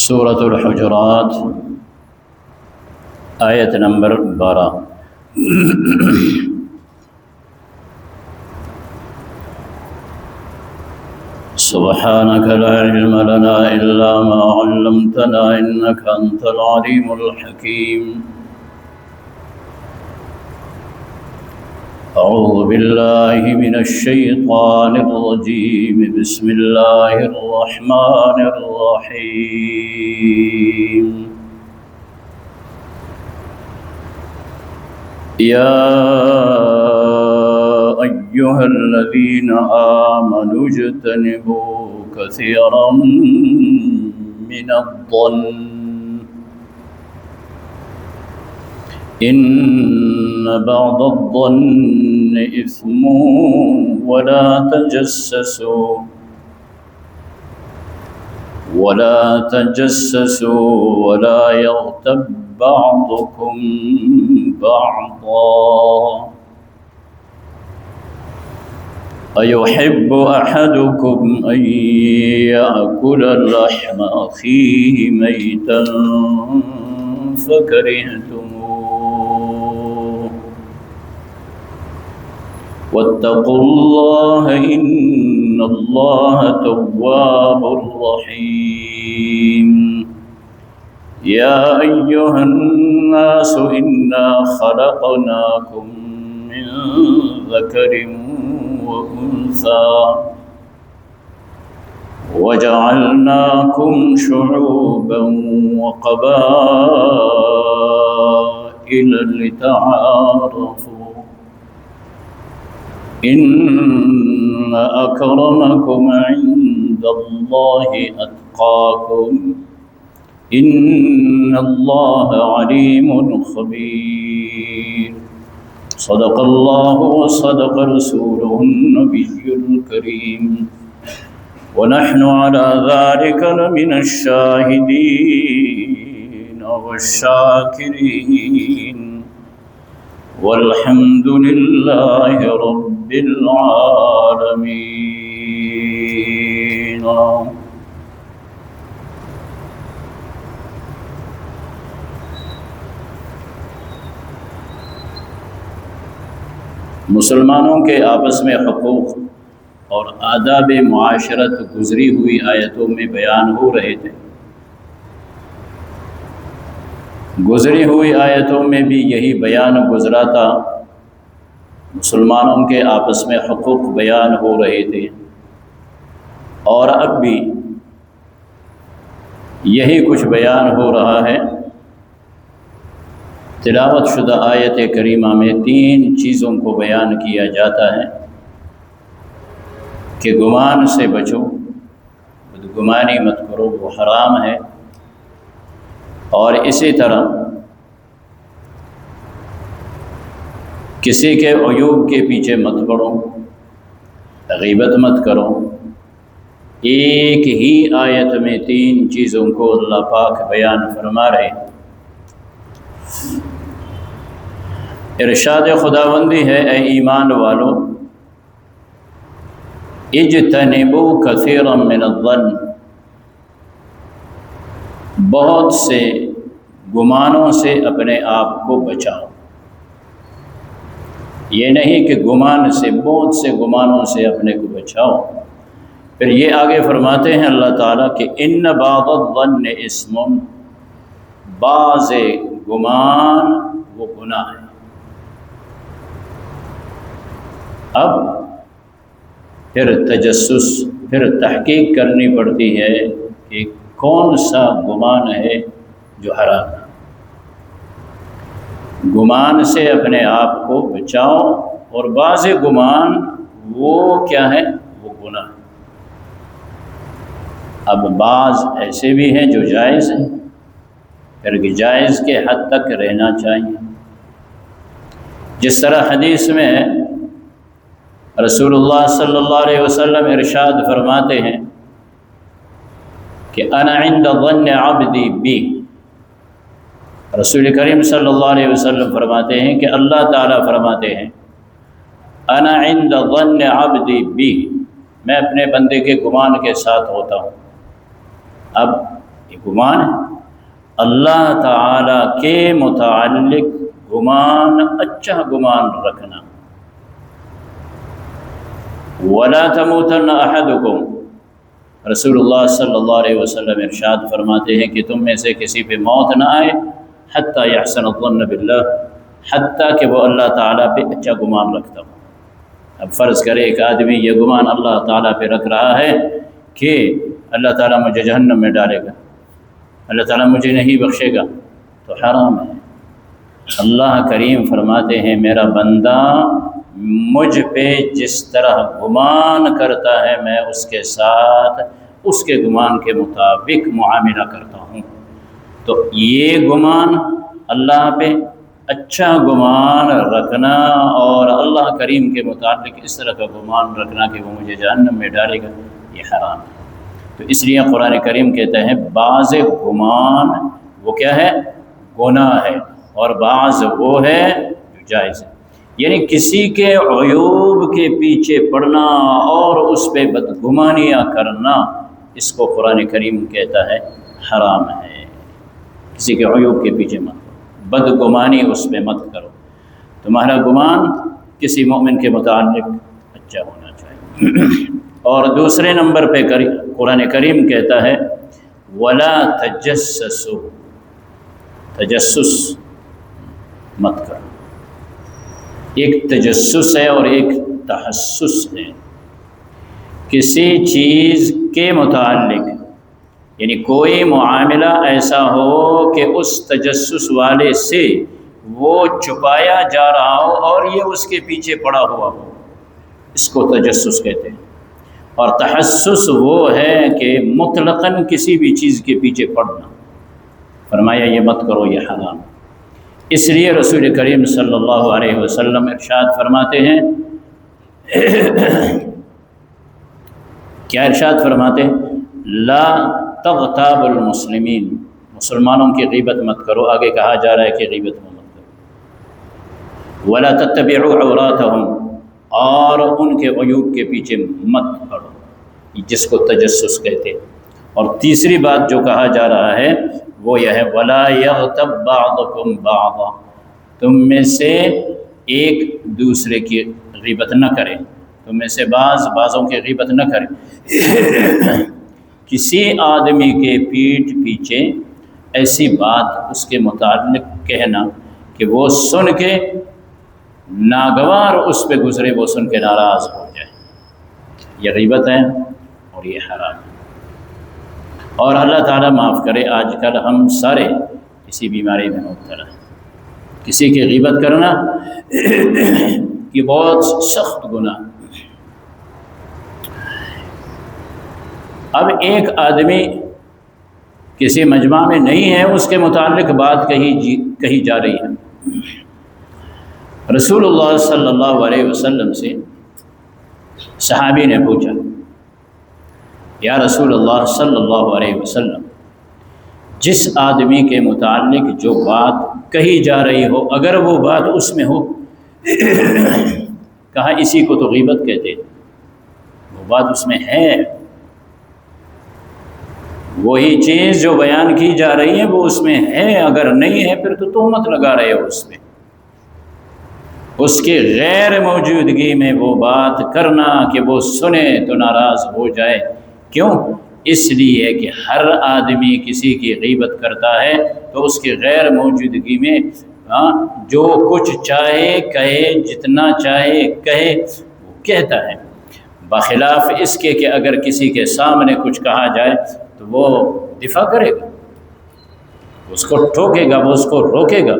سورة الحجرات آیت نمبر 12۔ سبحانك لا علم لنا إلا ما علمتنا إنك أنت العليم الحكيم۔ أعوذ بالله من الشيطان الرجيم، بسم الله الرحمن الرحيم۔ يا أيها الذين آمنوا اجتنبوا كثيرا من الظن إن بعض الظن إثم ولا تجسسوا ولا يغتب بعضكم بعضا أيحب أحدكم أن يأكل لحم أخيه ميتا فكرهتموه واتقوا الله إن الله تواب رحيم۔ يا أيها الناس إنا خلقناكم من ذكر وأنثى وجعلناكم شعوبا وقبائل لتعارفوا إن أكرمكم عند الله أتقاكم إن الله عليم خبير۔ صدق الله وصدق رسوله النبي الكريم، ونحن على ذلك لمن الشاهدين والشاكرين، والحمد لله رب العالمين۔ مسلمانوں کے آپس میں حقوق اور آداب معاشرت گزری ہوئی آیتوں میں بیان ہو رہے تھے۔ گزری ہوئی آیتوں میں بھی یہی بیان گزرا تھا، مسلمانوں کے آپس میں حقوق بیان ہو رہے تھے، اور اب بھی یہی کچھ بیان ہو رہا ہے۔ تلاوت شدہ آیت کریمہ میں 3 چیزوں کو بیان کیا جاتا ہے کہ گمان سے بچو، بدگمانی مت کرو، وہ حرام ہے، اور اسی طرح کسی کے عیوب کے پیچھے مت پڑو، غیبت مت کرو۔ ایک ہی آیت میں 3 چیزوں کو اللہ پاک بیان فرما رہے ہیں۔ ارشاد خداوندی ہے، اے ایمان والو، اجتنبوا کثیرا من الظن، بہت سے گمانوں سے اپنے آپ کو بچاؤ۔ یہ نہیں کہ گمان سے، بہت سے گمانوں سے اپنے کو بچاؤ۔ پھر یہ آگے فرماتے ہیں اللہ تعالیٰ کہ ان بعض الظن اسم، بعض گمان وہ گناہ ہے۔ اب پھر تجسس، پھر تحقیق کرنی پڑتی ہے کہ کون سا گمان ہے جو حرام ہے۔ گمان سے اپنے آپ کو بچاؤ، اور بعض گمان وہ کیا ہے؟ وہ گناہ ہے۔ اب بعض ایسے بھی ہیں جو جائز ہیں، پھر جائز کے حد تک رہنا چاہیے۔ جس طرح حدیث میں رسول اللہ صلی اللہ علیہ وسلم ارشاد فرماتے ہیں کہ انا عند ظن عبدی بی، رسول کریم صلی اللہ علیہ وسلم فرماتے ہیں کہ اللہ تعالیٰ فرماتے ہیں انا عند ظن عبدی بی، میں اپنے بندے کے گمان کے ساتھ ہوتا ہوں۔ اب یہ گمان ہے۔ اللہ تعالیٰ کے متعلق گمان، اچھا گمان رکھنا۔ وَلَا تَمُوتَنَّ أَحَدُكُمْ، رسول اللہ صلی اللہ علیہ وسلم ارشاد فرماتے ہیں کہ تم میں سے کسی پہ موت نہ آئے حتیٰ يحسن الظن باللہ، حتیٰ کہ وہ اللہ تعالیٰ پہ اچھا گمان رکھتا ہو۔ اب فرض کرے ایک آدمی یہ گمان اللہ تعالیٰ پہ رکھ رہا ہے کہ اللہ تعالیٰ مجھے جہنم میں ڈالے گا، اللہ تعالیٰ مجھے نہیں بخشے گا، تو حرام ہے۔ اللہ کریم فرماتے ہیں میرا بندہ مجھ پہ جس طرح گمان کرتا ہے میں اس کے ساتھ اس کے گمان کے مطابق معاملہ کرتا ہوں۔ تو یہ گمان اللہ پہ اچھا گمان رکھنا اور اللہ کریم کے متعلق اس طرح کا گمان رکھنا کہ وہ مجھے جہنم میں ڈالے گا، یہ حرام ہے۔ تو اس لیے قرآن کریم کہتا ہے بعض گمان وہ کیا ہے؟ گناہ ہے، اور بعض وہ ہے جو جائز ہے۔ یعنی کسی کے عیوب کے پیچھے پڑنا اور اس پہ بدگمانیاں کرنا، اس کو قرآن کریم کہتا ہے حرام ہے۔ کسی کے عیوب کے پیچھے مت کرو، بدگمانی اس پہ مت کرو۔ تمہارا گمان کسی مومن کے متعلق اچھا ہونا چاہیے۔ اور دوسرے نمبر پہ قرآن کریم کہتا ہے وَلَا تَجَسَّسُوا، تجسس مت کرو۔ ایک تجسس ہے اور ایک تحسس ہے۔ کسی چیز کے متعلق یعنی کوئی معاملہ ایسا ہو کہ اس تجسس والے سے وہ چھپایا جا رہا ہو اور یہ اس کے پیچھے پڑا ہوا ہو، اس کو تجسس کہتے ہیں۔ اور تحسس وہ ہے کہ مطلقاً کسی بھی چیز کے پیچھے پڑنا، فرمایا یہ مت کرو، یہ حرام۔ اس لیے رسول کریم صلی اللہ علیہ وسلم ارشاد فرماتے ہیں کیا ارشاد فرماتے ہیں؟ لا تغتاب المسلمین، مسلمانوں کی غیبت مت کرو۔ آگے کہا جا رہا ہے کہ غیبت مت کرو۔ ولا تتبعوا عوراتهم، اور ان کے عیوب کے پیچھے مت پڑو، جس کو تجسس کہتے ہیں۔ اور تیسری بات جو کہا جا رہا ہے وہ یہ ہے وَلَا يَغْتَبْ بَعْضُكُمْ بَعْضًا، تم میں سے ایک دوسرے کی غیبت نہ کرے، تم میں سے بعضوں کی غیبت نہ کرے۔ کسی آدمی کے پیٹھ پیچھے ایسی بات اس کے متعلق کہنا کہ وہ سن کے ناگوار اس پہ گزرے، وہ سن کے ناراض ہو جائے، یہ غیبت ہے اور یہ حرام ہے۔ اور اللہ تعالیٰ معاف کرے، آج کل ہم سارے کسی بیماری میں مبتلا ہیں۔ کسی کی غیبت کرنا یہ بہت سخت گناہ۔ اب ایک آدمی کسی مجمع میں نہیں ہے، اس کے متعلق بات کہی جا رہی ہے۔ رسول اللہ صلی اللہ علیہ وسلم سے صحابی نے پوچھا یا رسول اللہ صلی اللہ علیہ وسلم، جس آدمی کے متعلق جو بات کہی جا رہی ہو اگر وہ بات اس میں ہو، کہا اسی کو تو غیبت کہتے ہیں، وہ بات اس میں ہے، وہی چیز جو بیان کی جا رہی ہے وہ اس میں ہے، اگر نہیں ہے پھر تو تہمت لگا رہے ہو اس میں۔ اس کے غیر موجودگی میں وہ بات کرنا کہ وہ سنے تو ناراض ہو جائے، کیوں؟ اس لیے کہ ہر آدمی کسی کی غیبت کرتا ہے تو اس کی غیر موجودگی میں جو کچھ چاہے کہے، جتنا چاہے کہے وہ کہتا ہے، بخلاف اس کے کہ اگر کسی کے سامنے کچھ کہا جائے تو وہ دفاع کرے گا، اس کو ٹھوکے گا، وہ اس کو روکے گا۔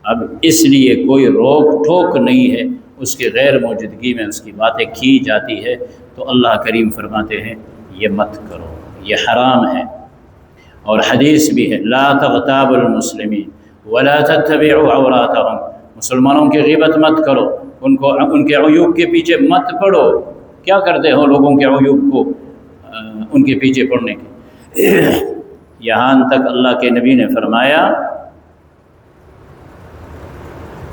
اب اس لیے کوئی روک ٹھوک نہیں ہے، اس کی غیر موجودگی میں اس کی باتیں کی جاتی ہے، تو اللہ کریم فرماتے ہیں یہ مت کرو، یہ حرام ہے۔ اور حدیث بھی ہے لا تغتاب المسلمین ولا تتبعوا عوراتهم، مسلمانوں کی غیبت مت کرو، ان کے عیوب کے پیچھے مت پڑو۔ کیا کرتے ہو لوگوں کے عیوب کو ان کے پیچھے پڑنے کے؟ یہاں تک اللہ کے نبی نے فرمایا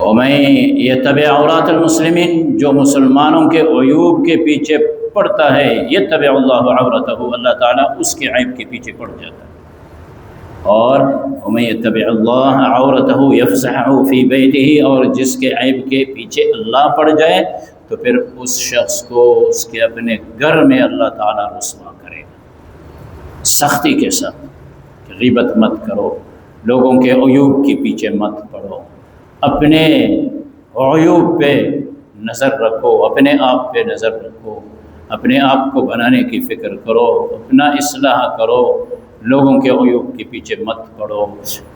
وَمَن يَتَّبِعْ عَوْرَاتَ الْمُسْلِمِينَ، جو مسلمانوں کے عیوب کے پیچھے پڑتا ہے، يَتَّبِعُ اللَّهُ عَوْرَتَهُ، اللہ تعالیٰ اس کے عیب کے پیچھے پڑ جاتا ہے۔ اور وَمَن يَتَّبِعِ اللَّهَ عَوْرَتَهُ يَفْزَعْهُ فِي بَيْتِهِ، اور جس کے عیب کے پیچھے اللہ پڑ جائے تو پھر اس شخص کو اس کے اپنے گھر میں اللہ تعالیٰ رسوا کرے گا سختی کے ساتھ کہ غیبت مت کرو، لوگوں کے عیوب کے پیچھے مت پڑو، اپنے عیوب پہ نظر رکھو، اپنے آپ پہ نظر رکھو، اپنے آپ کو بنانے کی فکر کرو، اپنا اصلاح کرو، لوگوں کے عیوب کے پیچھے مت پڑو۔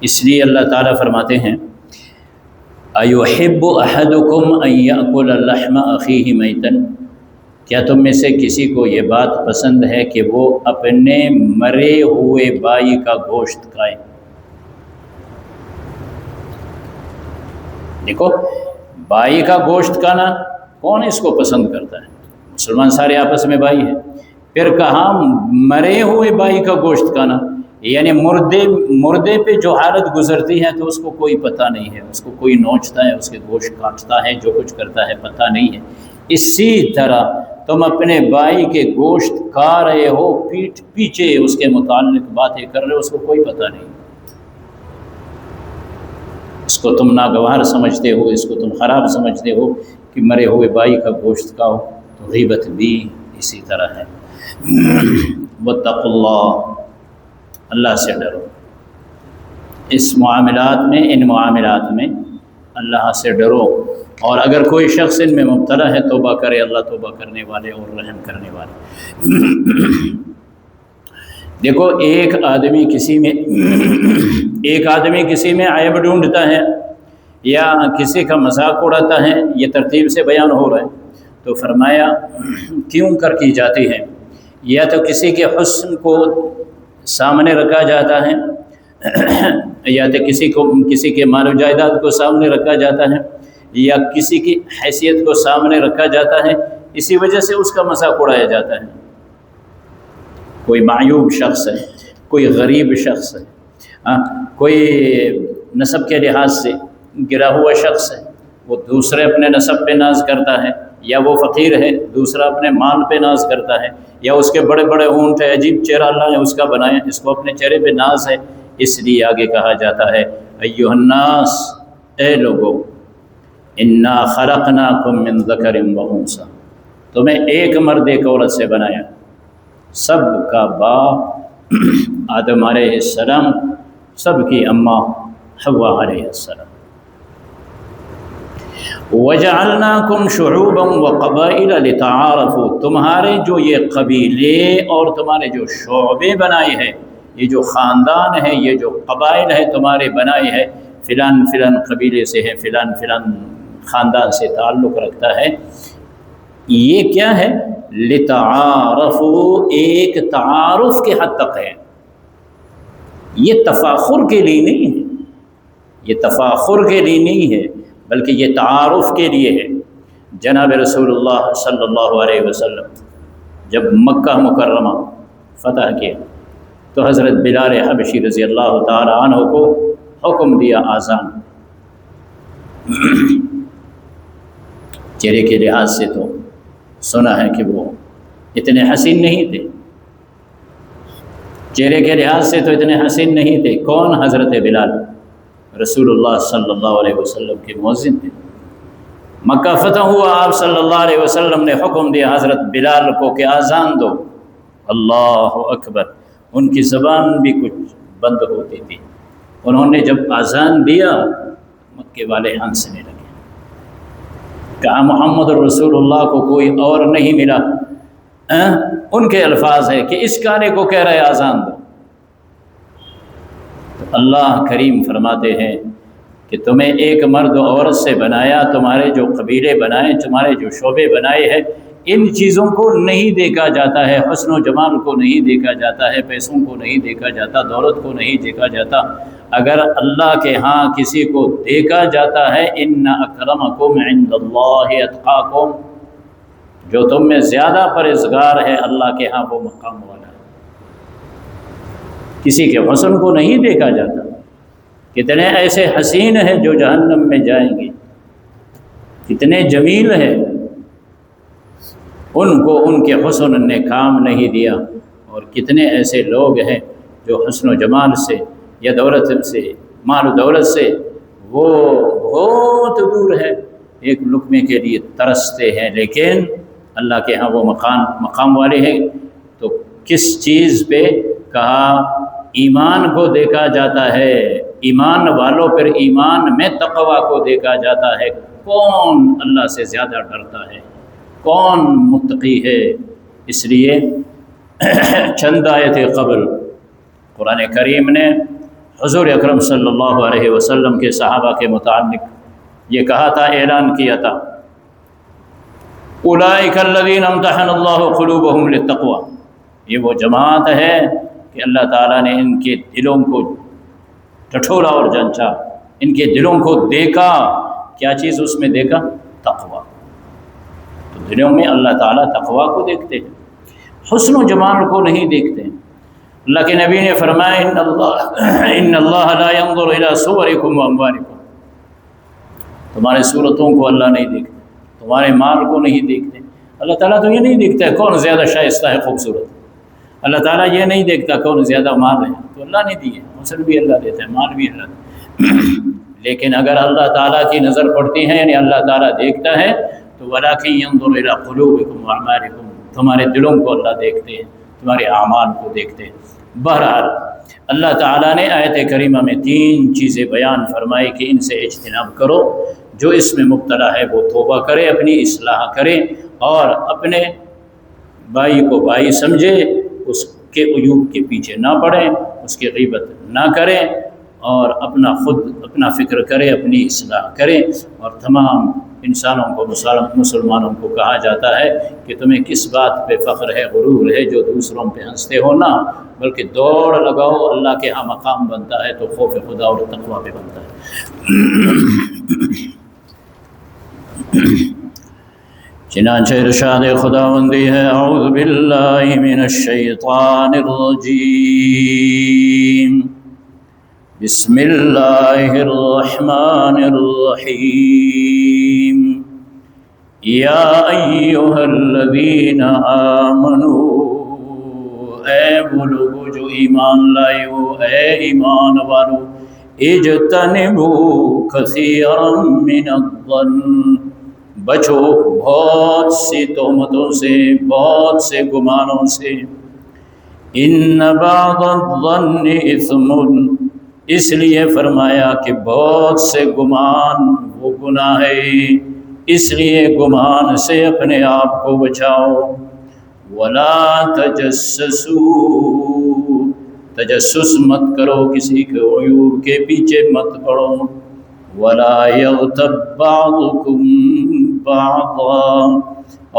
اس لیے اللہ تعالیٰ فرماتے ہیں أَيُحِبُّ أَحَدُكُمْ أَن يَأْكُلَ لَحْمَ أَخِيهِ مَيْتًا، کیا تم میں سے کسی کو یہ بات پسند ہے کہ وہ اپنے مرے ہوئے بھائی کا گوشت کھائے؟ دیکھو، بھائی کا گوشت کھانا کون اس کو پسند کرتا ہے؟ مسلمان سارے آپس میں بھائی ہیں۔ پھر کہاں مرے ہوئے بھائی کا گوشت کھانا، یعنی مردے پہ جو حالت گزرتی ہے تو اس کو کوئی پتہ نہیں ہے، اس کو کوئی نوچتا ہے، اس کے گوشت کاٹتا ہے، جو کچھ کرتا ہے پتہ نہیں ہے۔ اسی طرح تم اپنے بھائی کے گوشت کھا رہے ہو، پیٹھ پیچھے اس کے متعلق باتیں کر رہے ہو، اس کو کوئی پتہ نہیں، اس کو تم ناگوار سمجھتے ہو، اس کو تم خراب سمجھتے ہو کہ مرے ہوئے بھائی کا گوشت کھاؤ، تو غیبت بھی اسی طرح ہے۔ واتقوا اللہ، اللہ سے ڈرو، اس معاملات میں، ان معاملات میں اللہ سے ڈرو، اور اگر کوئی شخص ان میں مبتلا ہے توبہ کرے، اللہ توبہ کرنے والے اور رحم کرنے والے۔ دیکھو، ایک آدمی کسی میں عیب ڈھونڈتا ہے یا کسی کا مذاق اڑاتا ہے، یہ ترتیب سے بیان ہو رہا ہے، تو فرمایا کیوں کر کی جاتی ہے؟ یا تو کسی کے حسن کو سامنے رکھا جاتا ہے، یا تو کسی کے مال و جائیداد کو سامنے رکھا جاتا ہے، یا کسی کی حیثیت کو سامنے رکھا جاتا ہے، اسی وجہ سے اس کا مذاق اڑایا جاتا ہے۔ کوئی معیوب شخص ہے، کوئی غریب شخص ہے، کوئی نسب کے لحاظ سے گرا ہوا شخص ہے، وہ دوسرے اپنے نسب پہ ناز کرتا ہے، یا وہ فقیر ہے دوسرا اپنے مال پہ ناز کرتا ہے، یا اس کے بڑے بڑے اونٹ ہے، عجیب چہرہ اللہ نے اس کا بنایا، اس کو اپنے چہرے پہ ناز ہے، اس لیے آگے کہا جاتا ہے ایھا الناس، اے لوگو، انا خلقناکم من ذکر و انثی، تمہیں ایک مرد ایک عورت سے بنایا، سب کا باپ آدم علیہ السلام، سب کی اماں حوا علیہ السلام۔ وَجَعَلْنَاكُمْ شُعُوبًا وَقَبَائِلَ لِتَعَارَفُوا، تمہارے جو یہ قبیلے اور تمہارے جو شعبے بنائے ہیں، یہ جو خاندان ہے، یہ جو قبائل ہے تمہارے بنائے ہیں، فلان فلان قبیلے سے ہے، فلان فلان خاندان سے تعلق رکھتا ہے، یہ کیا ہے؟ لِتَعَارَفُوا، ایک تعارف کے حد تک ہے، یہ تفاخر کے لیے نہیں ہے، یہ تفاخر کے لیے نہیں ہے، بلکہ یہ تعارف کے لیے ہے۔ جناب رسول اللہ صلی اللہ علیہ وسلم جب مکہ مکرمہ فتح کیا تو حضرت بلال حبشی رضی اللہ تعالی عنہ کو حکم دیا آذان۔ چہرے کے لحاظ سے تو سنا ہے کہ وہ اتنے حسین نہیں تھے، چہرے کے لحاظ سے تو اتنے حسین نہیں تھے۔ کون؟ حضرت بلال، رسول اللہ صلی اللہ علیہ وسلم کے مؤذن تھے۔ مکہ فتح ہوا، آپ صلی اللہ علیہ وسلم نے حکم دیا حضرت بلال کو کہ آذان دو، اللہ اکبر، ان کی زبان بھی کچھ بند ہوتی تھی۔ انہوں نے جب آذان دیا مکے والے ہنسنے لگے، کہا محمد رسول اللہ کو کوئی اور نہیں ملا، ان کے الفاظ ہے کہ اس کانے کو کہہ رہے آذان دو۔ تو اللہ کریم فرماتے ہیں کہ تمہیں ایک مرد و عورت سے بنایا، تمہارے جو قبیلے بنائے، تمہارے جو شعبے بنائے ہیں، ان چیزوں کو نہیں دیکھا جاتا ہے، حسن و جمال کو نہیں دیکھا جاتا ہے، پیسوں کو نہیں دیکھا جاتا، دولت کو نہیں دیکھا جاتا۔ اگر اللہ کے ہاں کسی کو دیکھا جاتا ہے، ان اکرمکم عند اللہ اتقاکم، جو تم میں زیادہ پرہیزگار ہے اللہ کے ہاں وہ مقام والا ہے۔ کسی کے حسن کو نہیں دیکھا جاتا۔ کتنے ایسے حسین ہیں جو جہنم میں جائیں گے، کتنے جمیل ہیں، ان کو ان کے حسن نے کام نہیں دیا، اور کتنے ایسے لوگ ہیں جو حسن و جمال سے یا دولت سے، مال و دولت سے، وہ بہت دور ہے، ایک لقمے کے لیے ترستے ہیں، لیکن اللہ کے ہاں وہ مقام والے ہیں۔ تو کس چیز پہ کہا؟ ایمان کو دیکھا جاتا ہے، ایمان والوں پر ایمان میں تقوی کو دیکھا جاتا ہے، کون اللہ سے زیادہ ڈرتا ہے، کون متقی ہے۔ اس لیے چند آیت قبل قرآن کریم نے حضور اکرم صلی اللہ علیہ وسلم کے صحابہ کے متعلق یہ کہا تھا، اعلان کیا تھا، اولئک الذین امتحن اللہ قلوبہم للتقوی، یہ وہ جماعت ہے کہ اللہ تعالیٰ نے ان کے دلوں کو ٹٹھولا اور جانچا، ان کے دلوں کو دیکھا۔ کیا چیز اس میں دیکھا؟ تقوی۔ تو دلوں میں اللہ تعالیٰ تقوی کو دیکھتے ہیں، حسن و جمال کو نہیں دیکھتے ہیں۔ اللہ کے نبی نے فرمایا ان اللہ لا ينظر الى صورکم واموالکم، تمہارے صورتوں کو اللہ نہیں دیکھتے، تمہارے مال کو نہیں دیکھتے۔ اللہ تعالیٰ تو یہ نہیں دیکھتا ہے کون زیادہ شائستہ ہے، خوبصورت۔ اللہ تعالیٰ یہ نہیں دیکھتا کون زیادہ مال ہے، تو اللہ نے دیے، حسن بھی اللہ دیتا ہے، مال بھی اللہ دیتا ہے۔ لیکن اگر اللہ تعالیٰ کی نظر پڑتی ہے، یعنی اللہ تعالیٰ دیکھتا ہے، تو وَلَٰكِن يَنظُرُ إِلَىٰ قُلُوبِكُمْ وَأَعْمَالِكُمْ، تمہارے دلوں کو اللہ دیکھتے ہیں، تمہارے اعمال کو دیکھتے ہیں۔ بہرحال اللہ تعالیٰ نے آیت کریمہ میں 3 چیزیں بیان فرمائی کہ ان سے اجتناب کرو، جو اس میں مبتلا ہے وہ توبہ کرے، اپنی اصلاح کرے، اور اپنے بھائی کو بھائی سمجھے، اس کے عیوب کے پیچھے نہ پڑیں، اس کی غیبت نہ کریں، اور اپنا فکر کرے، اپنی اصلاح کرے۔ اور تمام انسانوں کو، مسلمانوں کو کہا جاتا ہے کہ تمہیں کس بات پہ فخر ہے، غرور ہے جو دوسروں پہ ہنستے ہو نہ، بلکہ دوڑ لگاؤ، اللہ کے ہاں مقام بنتا ہے تو خوف خدا اور تقوی پہ بنتا ہے۔ چنانچہ ارشاد خداوندی ہے، اعوذ باللہ من الشیطان الرجیم، بسم اللہ الرحمن الرحیم، یا ایہا الذین آمنوا، اے وہ لوگو جو ایمان لائے ہو، اے ایمان والو، اجتنبوا کثیرا من الظن، بچو بہت سی تہمتوں سے، بہت سے گمانوں سے، ان بعض الظن اثم، اس لیے فرمایا کہ بہت سے گمان وہ گناہ ہے، اس لیے گمان سے اپنے آپ کو بچاؤ۔ ولا تجسسوا، تجسس مت کرو، کسی کے عیوب کے پیچھے مت پڑو۔ ولا یغتب بعضکم بعضا،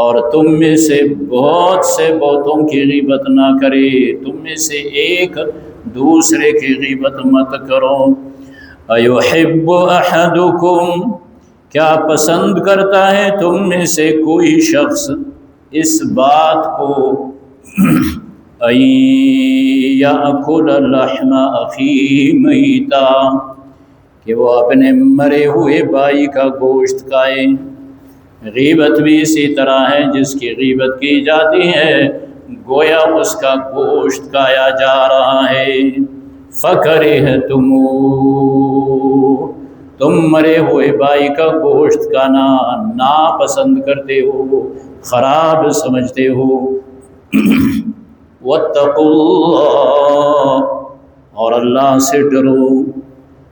اور تم میں سے بہت سے بہتوں کی غیبت نہ کرے، تم میں سے ایک دوسرے کی غیبت مت کرو۔ ایحب احدکم، کیا پسند کرتا ہے تم میں سے کوئی شخص اس بات کو، ان یأکل لحم اخیہ میتا، کہ وہ اپنے مرے ہوئے بھائی کا گوشت کھائے۔ غیبت بھی اسی طرح ہے، جس کی غیبت کی جاتی ہے گویا اس کا گوشت کھایا جا رہا ہے۔ فَكَرِهْتُمُوهُ، تم مرے ہوئے بھائی کا گوشت کھانا ناپسند کرتے ہو، خراب سمجھتے ہو۔ وَاتَّقُوا اللَّهَ، اور اللہ سے ڈرو۔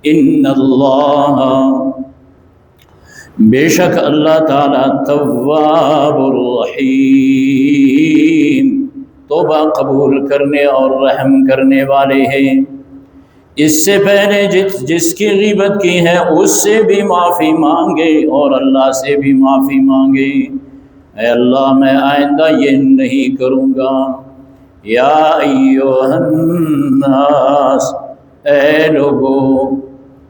ان اللہ، بے شک اللہ تعالیٰ، تواب الرحیم، توبہ قبول کرنے اور رحم کرنے والے ہیں۔ اس سے پہلے جس کی غیبت کی ہے اس سے بھی معافی مانگے اور اللہ سے بھی معافی مانگے، اے اللہ میں آئندہ یہ نہیں کروں گا۔ یا ایھا الناس، اے لوگو،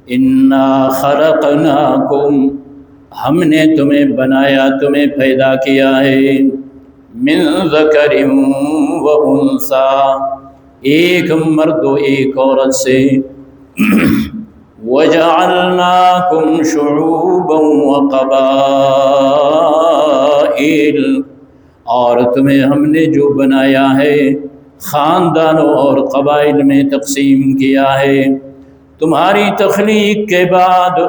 انا خلقناکم، ہم نے تمہیں بنایا، تمہیں پیدا کیا ہے، من ذکر و انثی، ایک مرد و ایک عورت سے، وجعلناکم شعوبا وقبائل، اور تمہیں ہم نے جو بنایا ہے خاندانوں اور قبائل میں تقسیم کیا ہے۔ تمہاری تخلیق کے بعد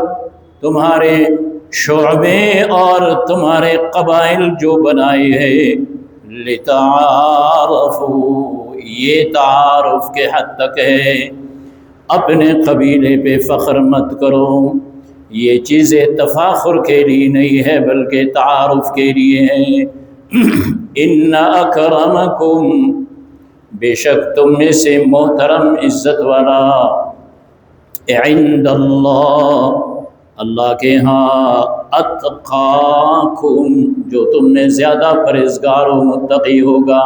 تمہارے شعبے اور تمہارے قبائل جو بنائے ہیں، لتعارفوا، یہ تعارف کے حد تک ہے۔ اپنے قبیلے پہ فخر مت کرو، یہ چیزیں تفاخر کے لیے نہیں ہے بلکہ تعارف کے لیے ہے۔ ان اکرمکم، بے شک تم میں سے محترم عزت والا، عند اللہ، اللہ کے ہاں، اتقاکم، جو تم میں زیادہ پرہیزگار و متقی ہوگا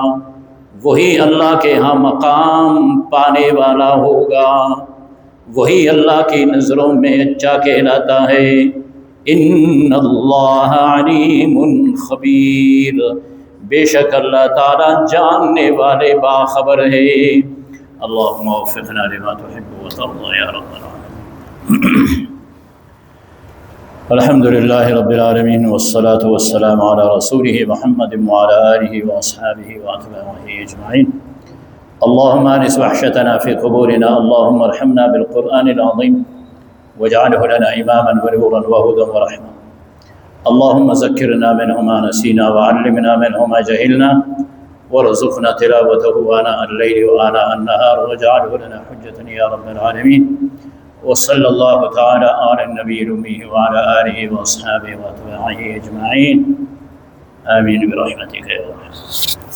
وہی اللہ کے ہاں مقام پانے والا ہوگا، وہی اللہ کی نظروں میں اچھا کہلاتا ہے۔ ان اللہ علیم خبیر، بے شک اللہ تعالیٰ جاننے والے باخبر ہے۔ اللہم وفقنا لما تحب وترضى یا رب العالمین۔ الحمد للہ رب العالمین، والصلاة والسلام علی رسولہ محمد وعلی آلہ واصحابہ واتباعہ اجمعین۔ اللہم آنس وحشتنا فی قبورنا، اللہم ارحمنا بالقرآن العظیم واجعله لنا اماما ونورا وهدى ورحمة۔ اللهم ذكرنا منه ما نسينا وعلمنا منه ما جهلنا وارزقنا تلاوته آناء الليل وآناء النهار واجعله لنا حجة يا رب العالمين۔ وصلى الله تعالى على النبي الأمي وعلى آله وأصحابه وأتباعه أجمعين، آمين برحمتك يا رب۔